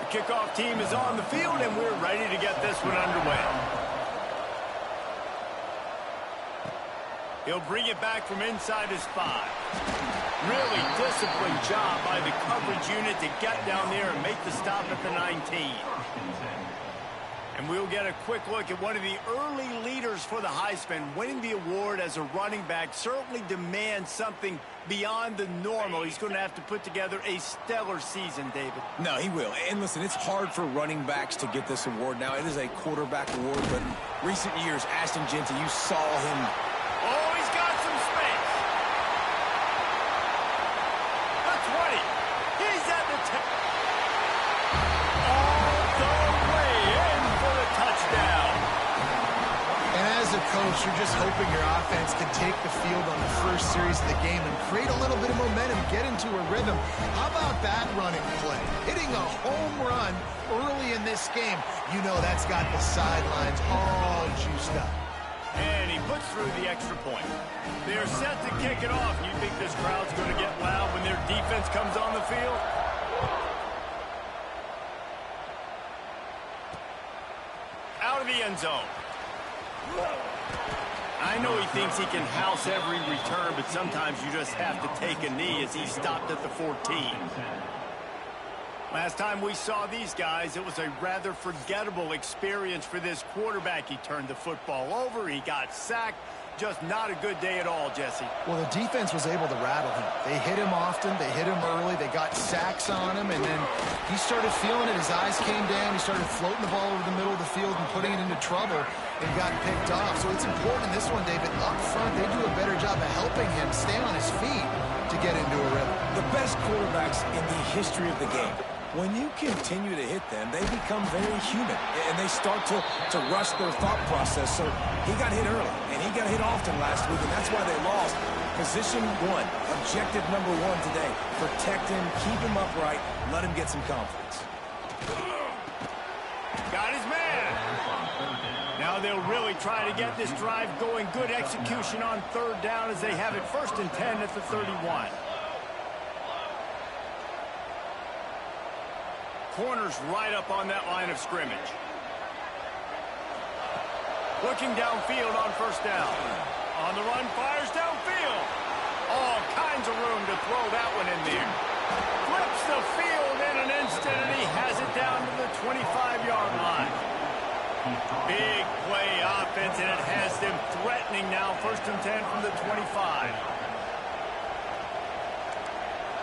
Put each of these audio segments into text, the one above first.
Kickoff team is on the field, and we're ready to get this one underway. He'll bring it back from inside his 5. Really disciplined job by the coverage unit to get down there and make the stop at the 19. And we'll get a quick look at one of the early leaders for the Heisman. Winning the award as a running back certainly demands something beyond the normal. He's going to have to put together a stellar season, David. No, he will. And listen, it's hard for running backs to get this award. Now, it is a quarterback award, but in recent years, Ashton Genty, you saw him. Oh, he's got some space. The 20. He's at the 10. All the way in for the touchdown. And as a coach, you're just hoping your offense can take the field on the first series of the game and create a little bit of momentum, get into a rhythm. How about that running play? Hitting a home run early in this game. You know that's got the sidelines all juiced up. And he puts through the extra point. They're set to kick it off. You think this crowd's going to get loud when their defense comes on the field? Out of the end zone. I know he thinks he can house every return, but sometimes you just have to take a knee as he stopped at the 14. Last time we saw these guys, it was a rather forgettable experience for this quarterback. He turned the football over, he got sacked. Just not a good day at all, Jesse. Well, the defense was able to rattle him. They hit him often, they hit him early, they got sacks on him, and then he started feeling it. His eyes came down, he started floating the ball over the middle of the field and putting it into trouble and got picked off. So it's important in this one, David, up front, they do a better job of helping him stay on his feet to get into a rhythm. The best quarterbacks in the history of the game, when you continue to hit them, they become very human, and they start to rush their thought process. So he got hit early, and he got hit often last week, and that's why they lost. Position 1, objective number 1 today. Protect him, keep him upright, let him get some confidence. Got his man. Now they'll really try to get this drive going. Good execution on 3rd down as they have it 1st and 10 at the 31. Corners right up on that line of scrimmage. Looking downfield on 1st down. On the run, fires downfield. All kinds of room to throw that one in there. Flips the field in an instant, and he has it down to the 25-yard line. Big play offense, and it has them threatening now. 1st and 10 from the 25.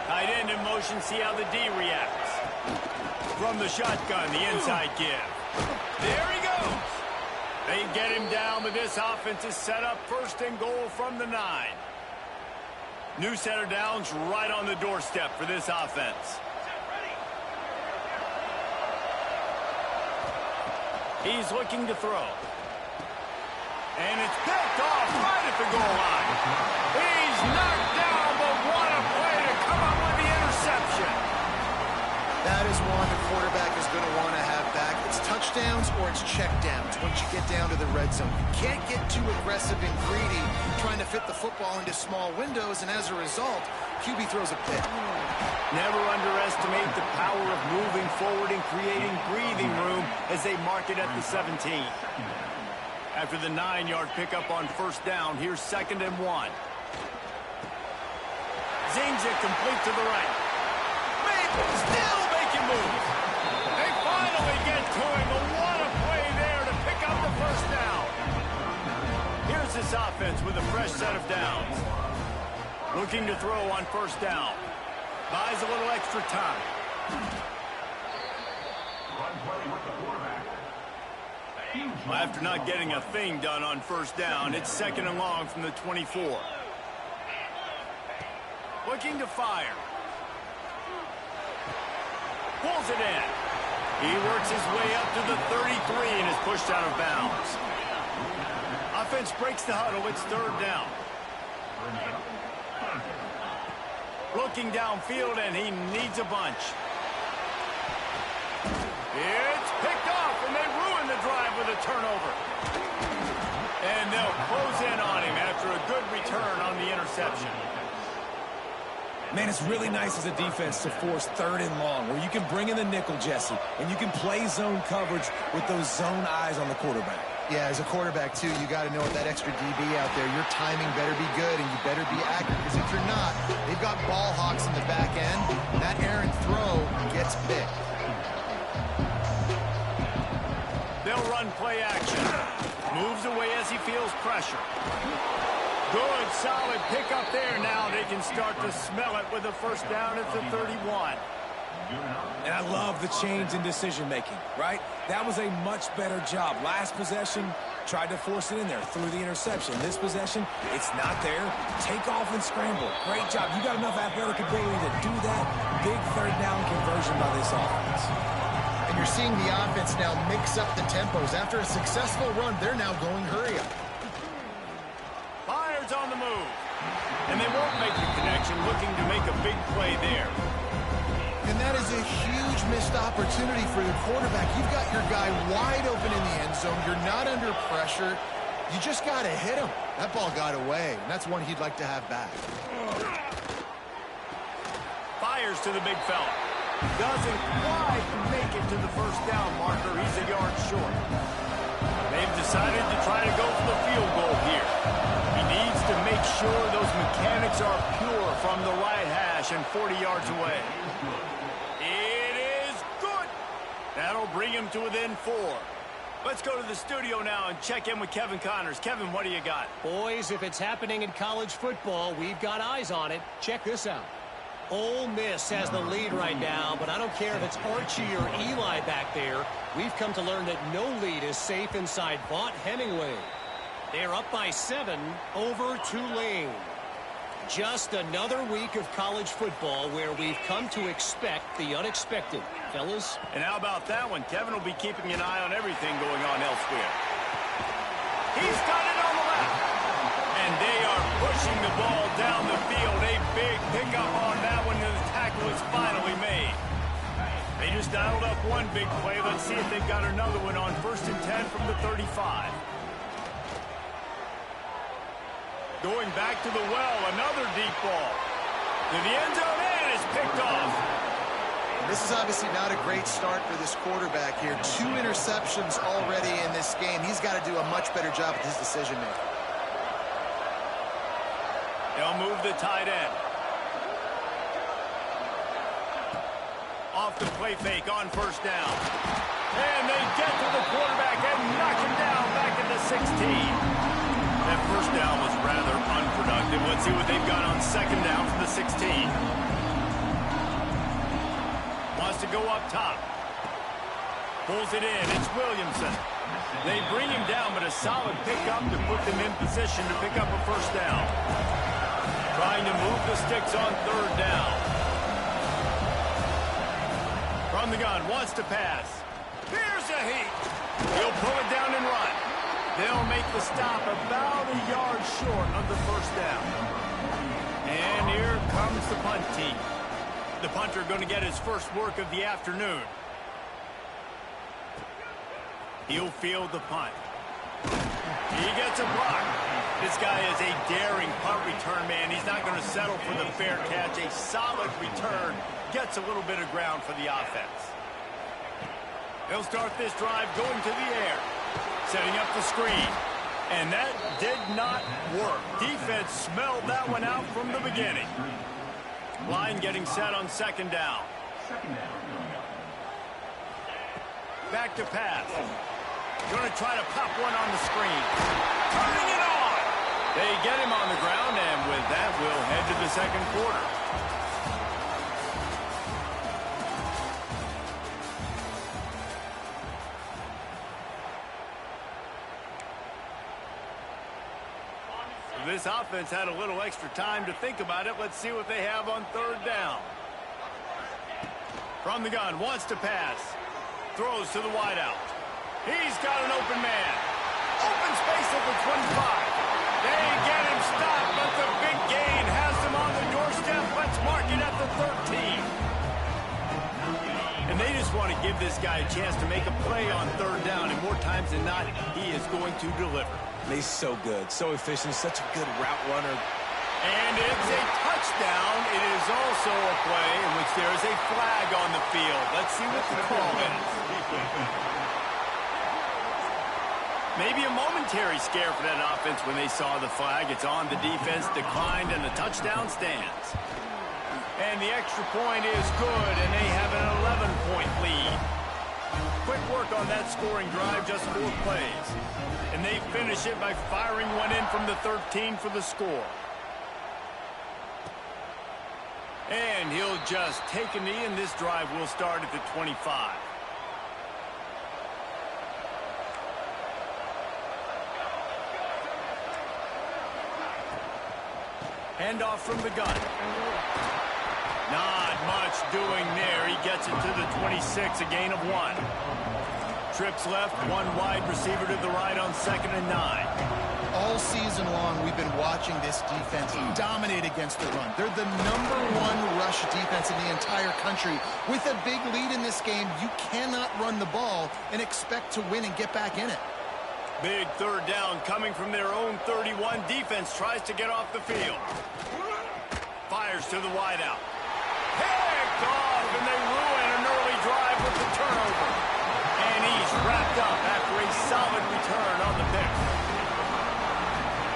Tight end in motion, see how the D reacts. From the shotgun, the inside give. There he goes. They get him down, but this offense is set up 1st and goal from the 9. New set of downs right on the doorstep for this offense. He's looking to throw. And it's picked off right at the goal line. He's knocked down, but what a play to come up with the interception. That is one the quarterback is going to want to have back. It's touchdowns or it's checkdowns once you get down to the red zone. You can't get too aggressive and greedy trying to fit the football into small windows, and as a result, QB throws a pick. Never underestimate the power of moving forward and creating breathing room as they mark it at the 17. After the 9-yard pickup on 1st down, here's 2nd and 1. Zings it complete to the right. Still making moves. They finally get to him, but what a play there to pick up the 1st down. Here's this offense with a fresh set of downs. Looking to throw on 1st down. Buys a little extra time. Well, after not getting a thing done on 1st down, it's 2nd and long from the 24. Looking to fire. Pulls it in. He works his way up to the 33 and is pushed out of bounds. Offense breaks the huddle. It's 3rd down. Looking downfield, and he needs a bunch. It's picked off, and they ruin the drive with a turnover. And they'll close in on him after a good return on the interception. Man, it's really nice as a defense to force 3rd and long, where you can bring in the nickel, Jesse, and you can play zone coverage with those zone eyes on the quarterback. Yeah, as a quarterback, too, you got to know with that extra DB out there, your timing better be good and you better be accurate, because if you're not, they've got ball hawks in the back end, and that errant throw gets picked. They'll run play action. Moves away as he feels pressure. Good, solid pickup there. Now they can start to smell it with a first down at the 31. And I love the change in decision-making, right? That was a much better job. Last possession, tried to force it in there through the interception. This possession, it's not there. Take off and scramble. Great job. You got enough athletic ability to do that. Big 3rd down conversion by this offense. And you're seeing the offense now mix up the tempos. After a successful run, they're now going hurry up. Byers on the move. And they won't make the connection, looking to make a big play there. And that is a huge missed opportunity for the quarterback. You've got your guy wide open in the end zone. You're not under pressure. You just got to hit him. That ball got away, and that's one he'd like to have back. Fires to the big fella. Doesn't quite make it to the first down marker. He's a yard short. They've decided to try to go for the field goal here. He needs to make sure those mechanics are pure from the right hash and 40 yards away. It is good. That'll bring him to within 4. Let's go to the studio now and check in with Kevin Connors. Kevin, what do you got? Boys, if it's happening in college football, we've got eyes on it. Check this out. Ole Miss has the lead right now, but I don't care if it's Archie or Eli back there. We've come to learn that no lead is safe inside Vaught Hemingway. They're up by 7 over Tulane. Just another week of college football where we've come to expect the unexpected. Fellas? And how about that one? Kevin will be keeping an eye on everything going on elsewhere. He's got it on the left. And they are pushing the ball down the field. A big pickup on that one, and the tackle is finally made. They just dialed up one big play. Let's see if they've got another one on 1st and 10 from the 35. Going back to the well, another deep ball. To the end zone, and it's picked off. This is obviously not a great start for this quarterback here. 2 interceptions already in this game. He's got to do a much better job with his decision-making. They'll move the tight end. Off the play fake on 1st down. And they get to the quarterback and knock him down back at the 16. That 1st down was rather unproductive. Let's see what they've got on 2nd down from the 16. Wants to go up top. Pulls it in. It's Williamson. They bring him down, but a solid pickup to put them in position to pick up a 1st down. Trying to move the sticks on 3rd down. From the gun, wants to pass. Here's a heat. He'll pull it down and run. They'll make the stop about a yard short of the 1st down. And here comes the punt team. The punter going to get his first work of the afternoon. He'll field the punt. He gets a block. This guy is a daring punt return man. He's not going to settle for the fair catch. A solid return gets a little bit of ground for the offense. They'll start this drive going to the air. Setting up the screen. And that did not work. Defense smelled that one out from the beginning. Line getting set on 2nd down. Back to pass. Going to try to pop one on the screen. Turning it on. They get him on the ground, and with that, we'll head to the 2nd quarter. This offense had a little extra time to think about it. Let's see what they have on 3rd down. From the gun, wants to pass. Throws to the wideout. He's got an open man. Open space at the 25. They get him stopped, but the big gain has them on the doorstep. Let's mark it at the 13. And they just want to give this guy a chance to make a play on 3rd down, and more times than not, he is going to deliver. He's so good, so efficient, such a good route runner. And it's a touchdown. touchdown. It is also a play in which there is a flag on the field. Let's see what the call is. Maybe a momentary scare for that offense when they saw the flag. It's on, the defense declined, and the touchdown stands. And the extra point is good, and they have an 11-point lead. Quick work on that scoring drive, just 4 plays. And they finish it by firing one in from the 13 for the score. And he'll just take a knee, and this drive will start at the 25. Handoff from the gun. Not much doing there. He gets it to the 26, a gain of 1. Trips left, 1 wide receiver to the right on 2nd and 9. All season long, we've been watching this defense dominate against the run. They're the #1 rush defense in the entire country. With a big lead in this game, you cannot run the ball and expect to win and get back in it. Big 3rd down coming from their own 31. Defense tries to get off the field. Fires to the wideout. Picked off, and they ruin an early drive with the turnover. And he's wrapped up after a solid return on the pick.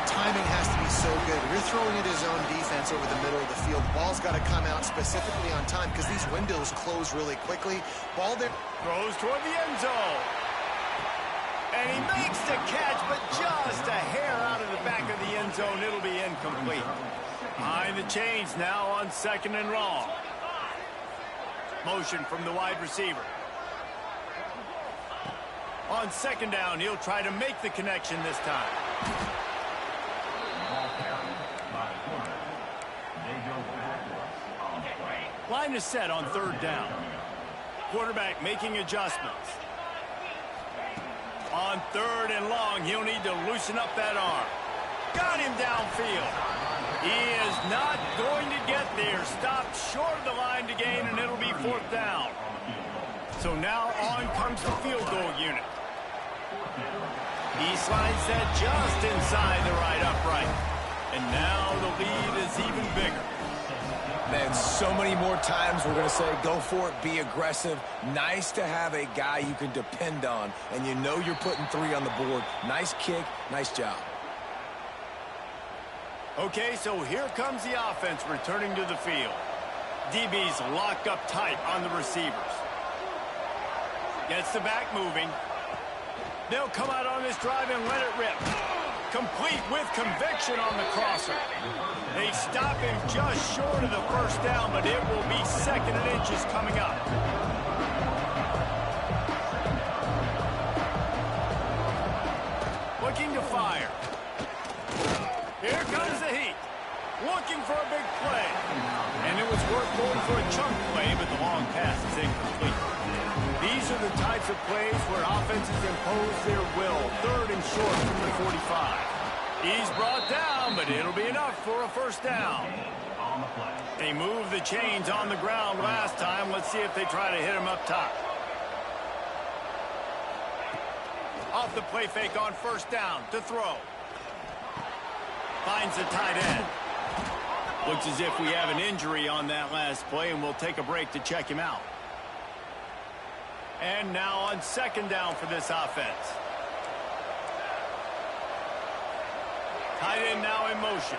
Timing has to be so good. You're throwing at his own defense over the middle of the field. Ball's got to come out specifically on time because these windows close really quickly. Ball there. Throws toward the end zone. And he makes the catch, but just a hair out of the back of the end zone. It'll be incomplete. Behind the chains now on 2nd and long. Motion from the wide receiver. On 2nd down, he'll try to make the connection this time. Line is set on 3rd down. Quarterback making adjustments. On 3rd and long, he'll need to loosen up that arm. Got him downfield. He is not going to get there. Stopped short of the line to gain, and it'll be 4th down. So now on comes the field goal unit. He slides that just inside the right upright. And now the lead is even bigger. Man, so many more times we're going to say, go for it, be aggressive. Nice to have a guy you can depend on, and you know you're putting 3 on the board. Nice kick, nice job. Okay, so here comes the offense returning to the field. DB's locked up tight on the receivers. Gets the back moving. They'll come out on this drive and let it rip. Complete with conviction on the crosser. They stop him just short of the 1st down, but it will be 2nd and inches coming up. Looking to fire. Here comes the heat. Looking for a big play. And it was worth going for a chunk play, but the long pass is incomplete. These are the types of plays where offenses impose their will. 3rd and short from the 45. He's brought down, but it'll be enough for a 1st down. They moved the chains on the ground last time. Let's see if they try to hit him up top. Off the play fake on 1st down to throw. Finds the tight end. Looks as if we have an injury on that last play, and we'll take a break to check him out. And now on 2nd down for this offense. Tight end now in motion.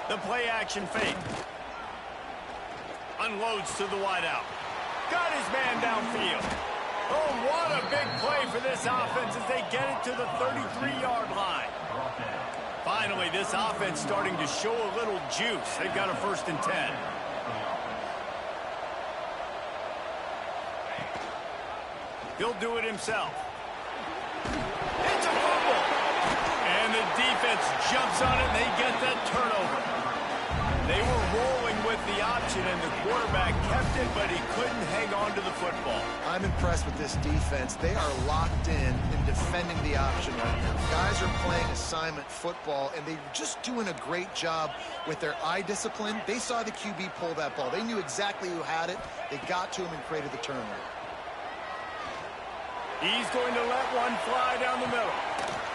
The play action fake. Unloads to the wideout. Got his man downfield. Oh, what a big play for this offense as they get it to the 33-yard line. Finally, this offense starting to show a little juice. They've got a 1st and 10. He'll do it himself. It's a fumble. And the defense jumps on it, and they get that turnover. They were rolling with the option, and the quarterback kept it, but he couldn't hang on to the football. I'm impressed with this defense. They are locked in defending the option right now. Guys are playing assignment football, and they're just doing a great job with their eye discipline. They saw the QB pull that ball. They knew exactly who had it. They got to him and created the turnover. He's going to let one fly down the middle.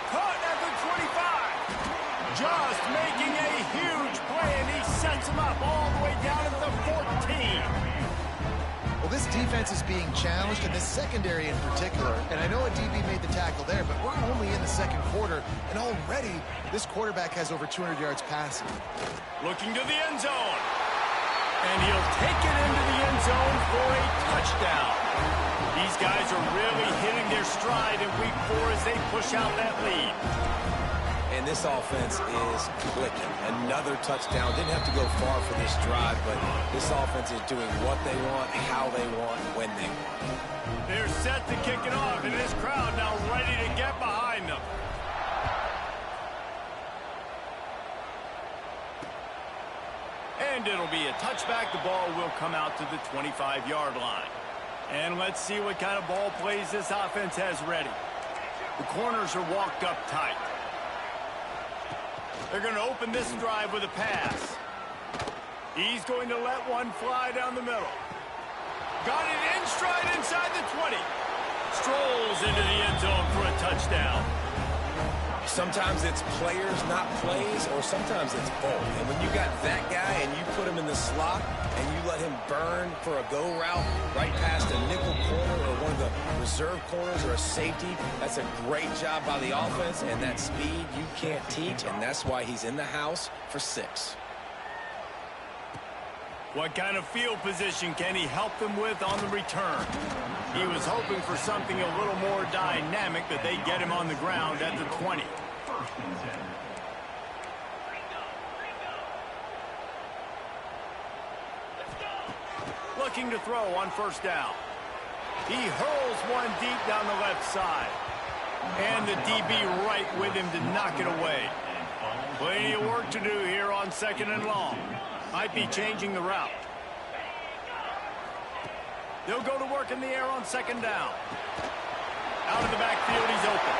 Caught at the 25. Just making a huge play, and he sets him up all the way down at the 14. Well, this defense is being challenged, and this secondary in particular. And I know a DB made the tackle there, but we're only in the second quarter, and already this quarterback has over 200 yards passing. Looking to the end zone. And he'll take it into the end zone for a touchdown. These guys are really hitting their stride in week 4 as they push out that lead. And this offense is clicking. Another touchdown. Didn't have to go far for this drive, but this offense is doing what they want, how they want, when they want. They're set to kick it off, and this crowd now ready to get behind them. And it'll be a touchback. The ball will come out to the 25-yard line. And let's see what kind of ball plays this offense has ready. The corners are walked up tight. They're going to open this drive with a pass. He's going to let one fly down the middle. Got it in stride inside the 20. Strolls into the end zone for a touchdown. Sometimes it's players, not plays, or sometimes it's both. And when you got that guy and you put him in the slot and you let him burn for a go route right past a nickel corner or one of the reserve corners or a safety, that's a great job by the offense, and that speed you can't teach, and that's why he's in the house for 6. What kind of field position can he help them with on the return? He was hoping for something a little more dynamic, that they get him on the ground at the 20. Looking to throw on first down. He hurls one deep down the left side. And the DB right with him to knock it away. Plenty of work to do here on 2nd and long. Might be changing the route. They'll go to work in the air on 2nd down. Out of the backfield, he's open.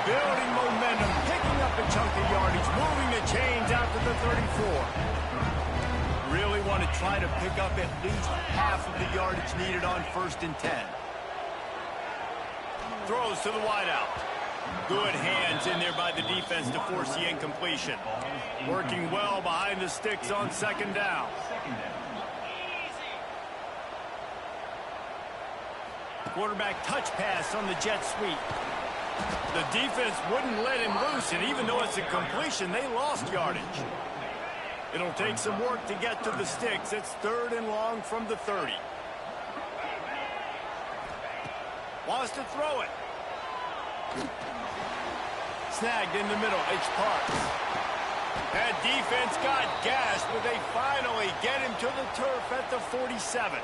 Building momentum, picking up a chunk of yardage, moving the chains out to the 34. Really want to try to pick up at least half of the yardage needed on 1st and 10. Throws to the wideout. Good hands in there by the defense to force the incompletion. Working well behind the sticks on 2nd down. Quarterback touch pass on the jet sweep. The defense wouldn't let him loose, and even though it's a completion, they lost yardage. It'll take some work to get to the sticks. It's 3rd and long from the 30. Wants to throw it. Snagged in the middle. It's Parks. That defense got gashed, but they finally get him to the turf at the 47.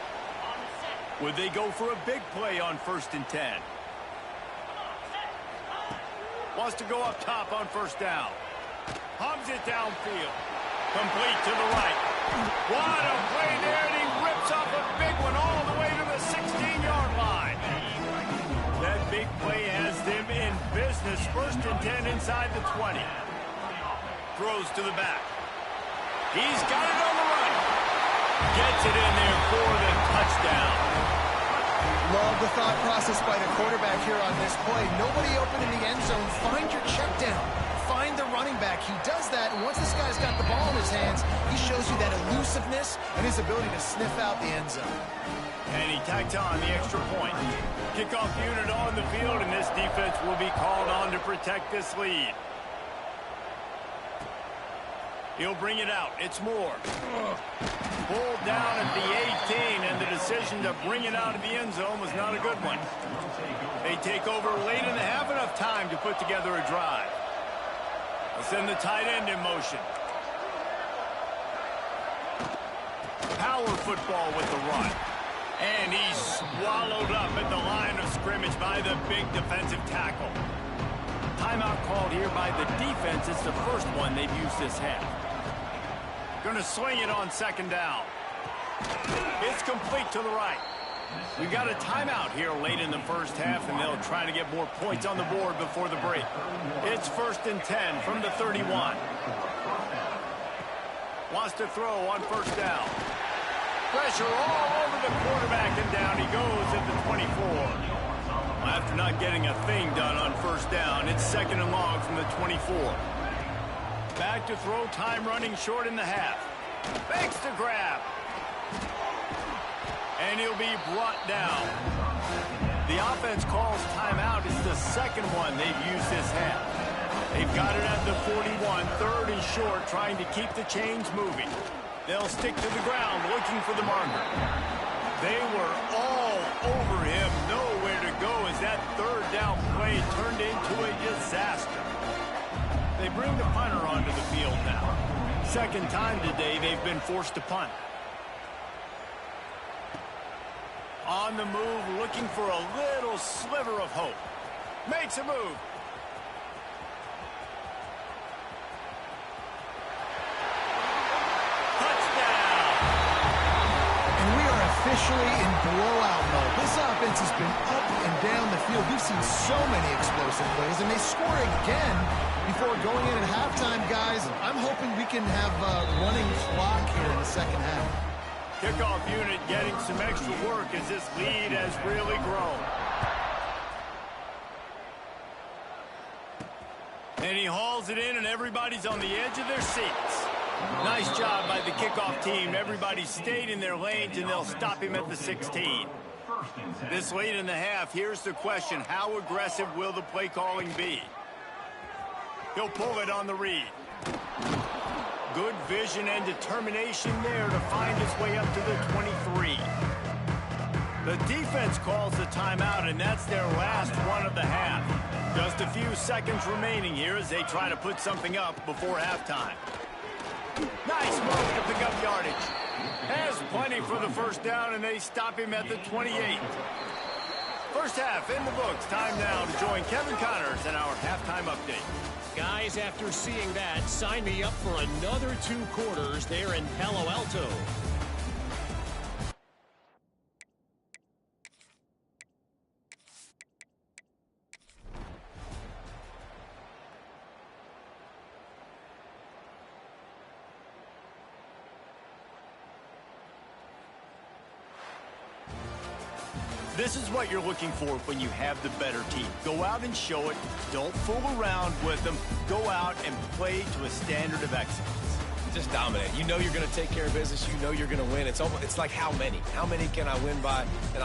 Would they go for a big play on 1st and 10? Wants to go up top on 1st down. Hums it downfield. Complete to the right. What a play there, and he rips off a big one all the way to the 16-yard line. That big play has them in business. 1st and 10 inside the 20. Throws to the back. He's got it on the run. Gets it in there for the touchdown. Love the thought process by the quarterback here on this play. Nobody open in the end zone. Find your check down. Find the running back. He does that, and once this guy's got the ball in his hands, he shows you that elusiveness and his ability to sniff out the end zone. And he tacks on the extra point. Kickoff unit on the field, and this defense will be called on to protect this lead. He'll bring it out. It's Moore. Pulled down at the 18, and the decision to bring it out of the end zone was not a good one. They take over late in the half, enough time to put together a drive. They'll send the tight end in motion. Power football with the run. And he's swallowed up at the line of scrimmage by the big defensive tackle. Timeout called here by the defense. It's the first one they've used this half. Going to swing it on 2nd down. It's complete to the right. We've got a timeout here late in the first half, and they'll try to get more points on the board before the break. It's 1st and 10 from the 31. Wants to throw on 1st down. Pressure all over the quarterback, and down he goes at the 24. After not getting a thing done on 1st down, it's 2nd and long from the 24. Back to throw, time running short in the half. Makes the grab. And he'll be brought down. The offense calls timeout. It's the second one they've used this half. They've got it at the 41, third and short, trying to keep the chains moving. They'll stick to the ground, looking for the marker. They were all over him, nowhere to go as that third down play turned into a disaster. They bring the punter onto the field now. Second time today they've been forced to punt. On the move, looking for a little sliver of hope. Makes a move. Officially in blowout mode. This offense has been up and down the field. We've seen so many explosive plays, and they score again before going in at halftime, guys. I'm hoping we can have a running clock here in the second half. Kickoff unit getting some extra work as this lead has really grown. And he hauls it in, and everybody's on the edge of their seats. Nice job by the kickoff team. Everybody stayed in their lanes, and they'll stop him at the 16. This late in the half, here's the question. How aggressive will the play calling be? He'll pull it on the read. Good vision and determination there to find his way up to the 23. The defense calls the timeout, and that's their last one of the half. Just a few seconds remaining here as they try to put something up before halftime. Nice move to pick up yardage. Has plenty for the first down, and they stop him at the 28. First half in the books. Time now to join Kevin Connors in our halftime update. Guys, after seeing that, sign me up for another 2 quarters there in Palo Alto. This is what you're looking for when you have the better team. Go out and show it. Don't fool around with them. Go out and play to a standard of excellence. Just dominate. You know you're going to take care of business. You know you're going to win. It's like how many? How many can I win by? And